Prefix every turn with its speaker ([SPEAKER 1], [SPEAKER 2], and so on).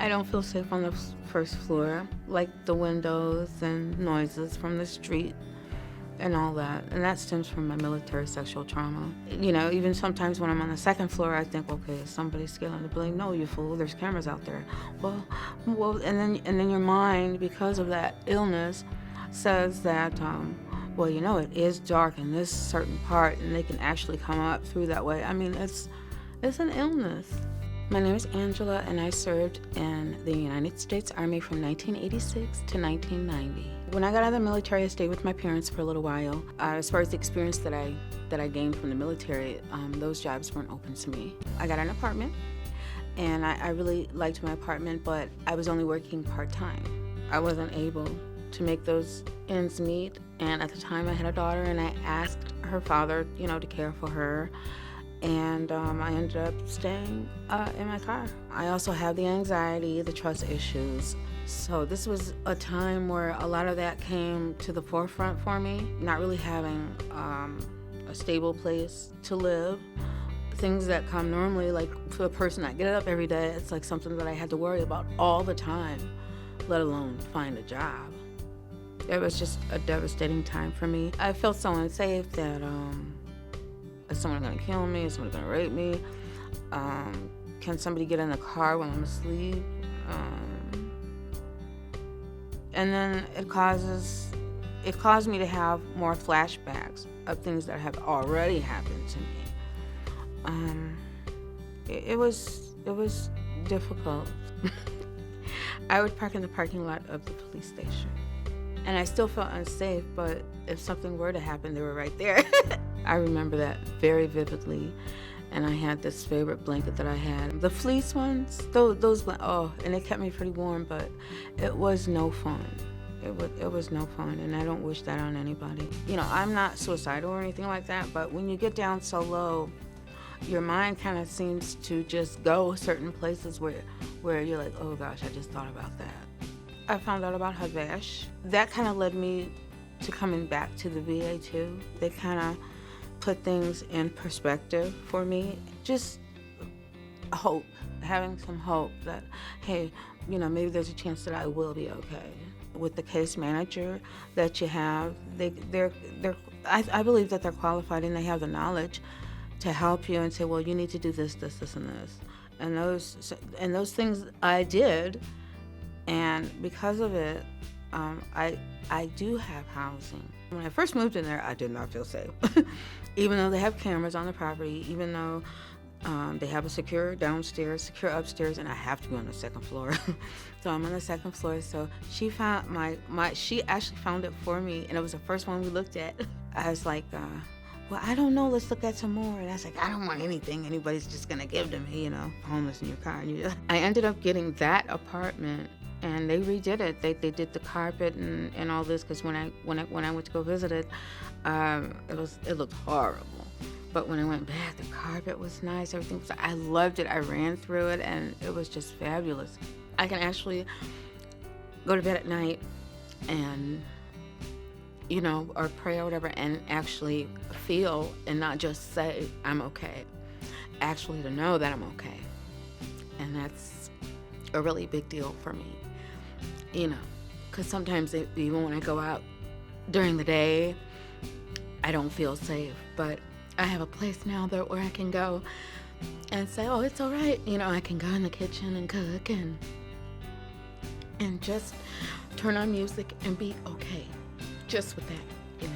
[SPEAKER 1] I don't feel safe on the first floor, like the windows and noises from the street and all that. And that stems from my military sexual trauma. You know, even sometimes when I'm on the second floor, I think, okay, is somebody scaling the building? No, you fool, there's cameras out there. Well, and then your mind, because of that illness, says that, well, you know, it is dark in this certain part, and they can actually come up through that way. I mean, it's an illness. My name is Angela, and I served in the United States Army from 1986 to 1990. When I got out of the military, I stayed with my parents for a little while. As far as the experience that I gained from the military, those jobs weren't open to me. I got an apartment, and I really liked my apartment, but I was only working part-time. I wasn't able to make those ends meet, and at the time I had a daughter, and I asked her father, you know, to care for her. And I ended up staying in my car. I also have the anxiety, the trust issues. So this was a time where a lot of that came to the forefront for me, not really having a stable place to live. Things that come normally, like for a person that get up every day, it's like something that I had to worry about all the time, let alone find a job. It was just a devastating time for me. I felt so unsafe that is someone gonna kill me? Is someone gonna rape me? Can somebody get in the car when I'm asleep? And then it caused me to have more flashbacks of things that have already happened to me. It was difficult. I would park in the parking lot of the police station, and I still felt unsafe, but if something were to happen, they were right there. I remember that very vividly, and I had this favorite blanket that I had. The fleece ones, and it kept me pretty warm, but it was no fun. It was no fun, and I don't wish that on anybody. You know, I'm not suicidal or anything like that, but when you get down so low, your mind kind of seems to just go certain places where you're like, oh gosh, I just thought about that. I found out about Havash. That kind of led me to coming back to the VA too. They kind of put things in perspective for me. Just hope, having some hope that, hey, you know, maybe there's a chance that I will be okay. With the case manager that you have, I believe that they're qualified and they have the knowledge to help you and say, well, you need to do this, this, this, and this. And those things I did, and because of it, I do have housing. When I first moved in there, I did not feel safe. Even though they have cameras on the property, even though they have a secure downstairs, secure upstairs, and I have to be on the second floor. So I'm on the second floor. So she found she actually found it for me, and it was the first one we looked at. I was like, well, I don't know, let's look at some more. And I was like, I don't want anything anybody's just gonna give to me, you know, homeless in your car. I ended up getting that apartment, and they redid it. They did the carpet and all this, because when I went to go visit it, it looked horrible. But when I went back, the carpet was nice, everything was, I loved it. I ran through it, and it was just fabulous. I can actually go to bed at night and, you know, or pray or whatever, and actually feel and not just say I'm okay, actually to know that I'm okay. And that's a really big deal for me, you know, because sometimes even when I go out during the day, I don't feel safe, but I have a place now where I can go and say, oh, it's all right. You know, I can go in the kitchen and cook and just turn on music and be okay just with that, you know.